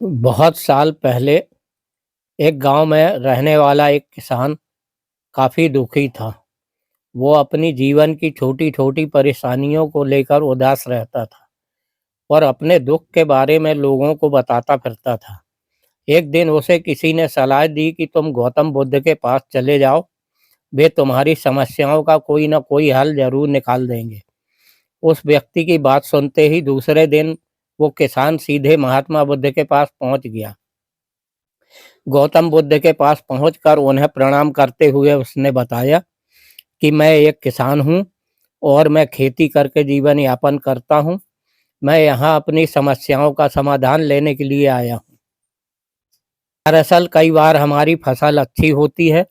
बहुत साल पहले एक गांव में रहने वाला एक किसान काफ़ी दुखी था। वो अपनी जीवन की छोटी-छोटी परेशानियों को लेकर उदास रहता था और अपने दुःख के बारे में लोगों को बताता फिरता था। एक दिन उसे किसी ने सलाह दी कि तुम गौतम बुद्ध के पास चले जाओ, वे तुम्हारी समस्याओं का कोई न कोई हल ज़रूर निकाल देंगे। उस व्यक्ति की बात सुनते ही दूसरे दिन वो किसान सीधे महात्मा बुद्ध के पास पहुँच गया। गौतम बुद्ध के पास पहुंचकर उन्हें प्रणाम करते हुए उसने बताया कि मैं एक किसान हूँ और मैं खेती करके जीवन यापन करता हूँ। मैं यहाँ अपनी समस्याओं का समाधान लेने के लिए आया हूँ। दरअसल कई बार हमारी फसल अच्छी होती है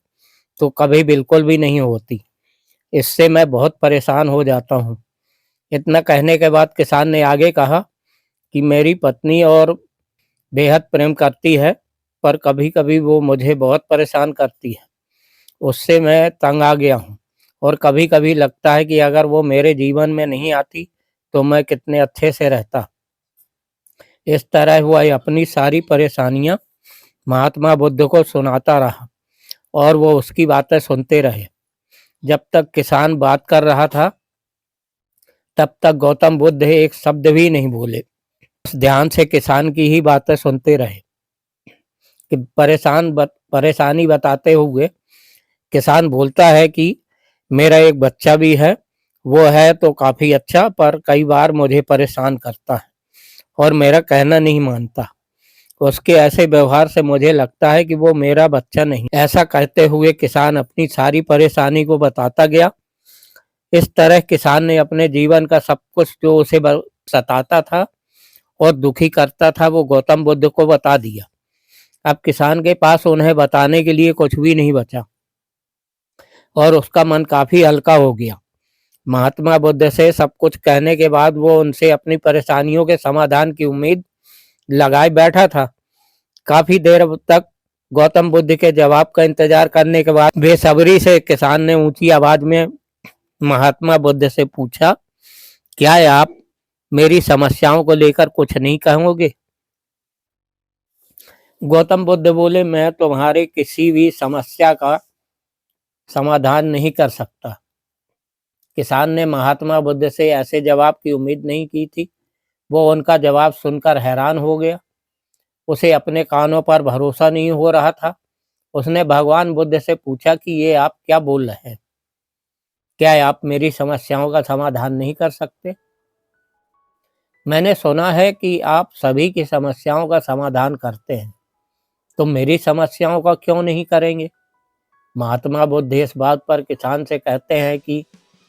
तो कभी बिल्कुल भी नहीं होती। इससे मैं बहुत परेशान हो जाता हूँ। इतना कहने के बाद किसान ने आगे कहा कि मेरी पत्नी और बेहद प्रेम करती है, पर कभी-कभी वो मुझे बहुत परेशान करती है। उससे मैं तंग आ गया हूँ और कभी-कभी लगता है कि अगर वो मेरे जीवन में नहीं आती, तो मैं कितने अच्छे से रहता। इस तरह वह अपनी सारी परेशानियाँ महात्मा बुद्ध को सुनाता रहा और वो उसकी बातें सुनते रहे। जब तक किसान बात कर रहा था, तब तक गौतम बुद्ध एक शब्द भी नहीं बोले। बस ध्यान से किसान की ही बातें सुनते रहे कि परेशानी बताते हुए किसान बोलता है कि मेरा एक बच्चा भी है, वो है तो काफ़ी अच्छा, पर कई बार मुझे परेशान करता है और मेरा कहना नहीं मानता। उसके ऐसे व्यवहार से मुझे लगता है कि वो मेरा बच्चा नहीं। ऐसा कहते हुए किसान अपनी सारी परेशानी को बताता गया। इस तरह किसान ने अपने जीवन का सब कुछ जो उसे सताता था और दुखी करता था, वो गौतम बुद्ध को बता दिया। अब किसान के पास उन्हें बताने के लिए कुछ भी नहीं बचा और उसका मन काफ़ी हल्का हो गया। महात्मा बुद्ध से सब कुछ कहने के बाद वो उनसे अपनी परेशानियों के समाधान की उम्मीद लगाए बैठा था। काफ़ी देर तक गौतम बुद्ध के जवाब का इंतजार करने के बाद बेसब्री से किसान ने ऊंची आवाज में महात्मा बुद्ध से पूछा, क्या आप मेरी समस्याओं को लेकर कुछ नहीं कहोगे? गौतम बुद्ध बोले, मैं तुम्हारे किसी भी समस्या का समाधान नहीं कर सकता। किसान ने महात्मा बुद्ध से ऐसे जवाब की उम्मीद नहीं की थी। वो उनका जवाब सुनकर हैरान हो गया। उसे अपने कानों पर भरोसा नहीं हो रहा था। उसने भगवान बुद्ध से पूछा कि ये आप क्या बोल रहे हैं? क्या आप मेरी समस्याओं का समाधान नहीं कर सकते? मैंने सुना है कि आप सभी की समस्याओं का समाधान करते हैं, तो मेरी समस्याओं का क्यों नहीं करेंगे? महात्मा बुद्ध इस बात पर किसान से कहते हैं कि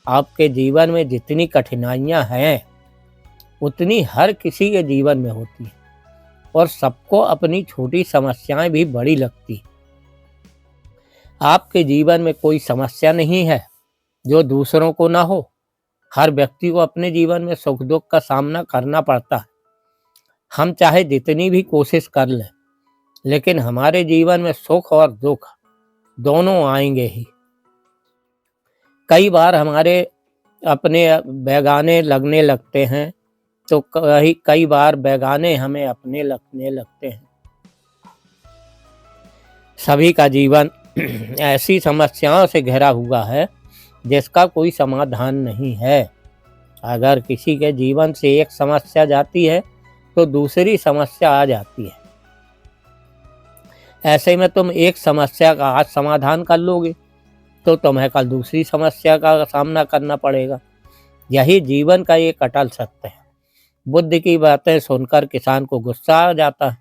आपके जीवन में जितनी कठिनाइयां हैं, उतनी हर किसी के जीवन में होती है और सबको अपनी छोटी समस्याएं भी बड़ी लगती। आपके जीवन में कोई समस्या नहीं है जो दूसरों को ना हो। हर व्यक्ति को अपने जीवन में सुख दुख का सामना करना पड़ता है। हम चाहे जितनी भी कोशिश कर लें, लेकिन हमारे जीवन में सुख और दुख दोनों आएंगे ही। कई बार हमारे अपने बेगाने लगने लगते हैं, तो कई बार बेगाने हमें अपने लगने लगते हैं। सभी का जीवन ऐसी समस्याओं से घिरा हुआ है जिसका कोई समाधान नहीं है। अगर किसी के जीवन से एक समस्या जाती है तो दूसरी समस्या आ जाती है। ऐसे में तुम एक समस्या का आज समाधान कर लोगे तो तुम्हें कल दूसरी समस्या का सामना करना पड़ेगा। यही जीवन का एक अटल सत्य है। बुद्ध की बातें सुनकर किसान को गुस्सा आ जाता है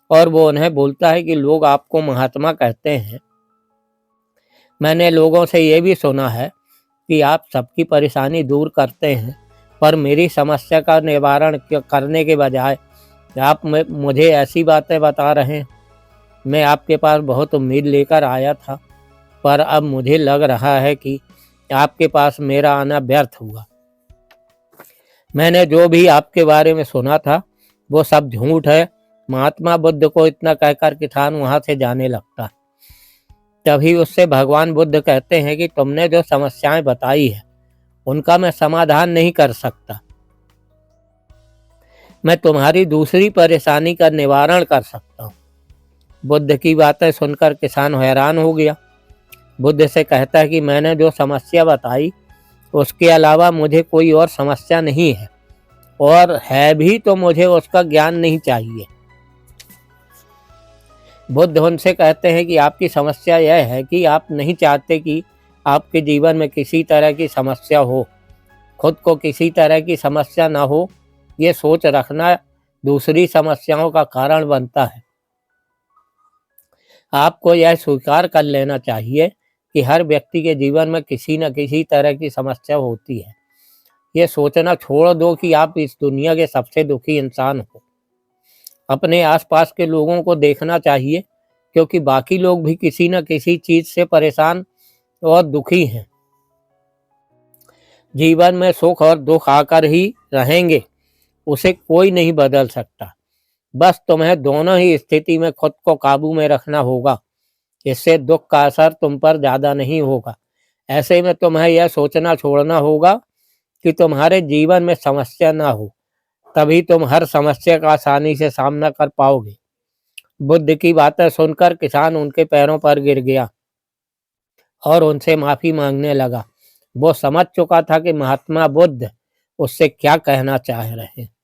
और वो उन्हें बोलता है कि लोग आपको महात्मा कहते हैं। मैंने लोगों से ये भी सुना है कि आप सबकी परेशानी दूर करते हैं, पर मेरी समस्या का निवारण करने के बजाय आप मुझे ऐसी बातें बता रहे हैं। मैं आपके पास बहुत उम्मीद लेकर आया था, पर अब मुझे लग रहा है कि आपके पास मेरा आना व्यर्थ हुआ। मैंने जो भी आपके बारे में सुना था वो सब झूठ है। महात्मा बुद्ध को इतना कहकर किसान वहां से जाने लगता। तभी उससे भगवान बुद्ध कहते हैं कि तुमने जो समस्याएं बताई है उनका मैं समाधान नहीं कर सकता। मैं तुम्हारी दूसरी परेशानी का निवारण कर सकता हूँ। बुद्ध की बातें सुनकर किसान हैरान हो गया। बुद्ध से कहता है कि मैंने जो समस्या बताई उसके अलावा मुझे कोई और समस्या नहीं है, और है भी तो मुझे उसका ज्ञान नहीं चाहिए। बुद्ध उनसे कहते हैं कि आपकी समस्या यह है कि आप नहीं चाहते कि आपके जीवन में किसी तरह की समस्या हो, खुद को किसी तरह की समस्या ना हो, ये सोच रखना दूसरी समस्याओं का कारण बनता है। आपको यह स्वीकार कर लेना चाहिए कि हर व्यक्ति के जीवन में किसी न किसी तरह की समस्या होती है। ये सोचना छोड़ दो कि आप इस दुनिया के सबसे दुखी इंसान हो। अपने आसपास के लोगों को देखना चाहिए, क्योंकि बाकी लोग भी किसी न किसी चीज से परेशान और दुखी हैं। जीवन में सुख और दुख आकर ही रहेंगे, उसे कोई नहीं बदल सकता। बस तुम्हें दोनों ही स्थिति में खुद को काबू में रखना होगा। इससे दुख का असर तुम पर ज़्यादा नहीं होगा। ऐसे में तुम्हें यह सोचना छोड़ना होगा कि तुम्हारे जीवन में समस्या ना हो, तभी तुम हर समस्या का आसानी से सामना कर पाओगे। बुद्ध की बातें सुनकर किसान उनके पैरों पर गिर गया और उनसे माफ़ी मांगने लगा। वो समझ चुका था कि महात्मा बुद्ध उससे क्या कहना चाह रहे हैं।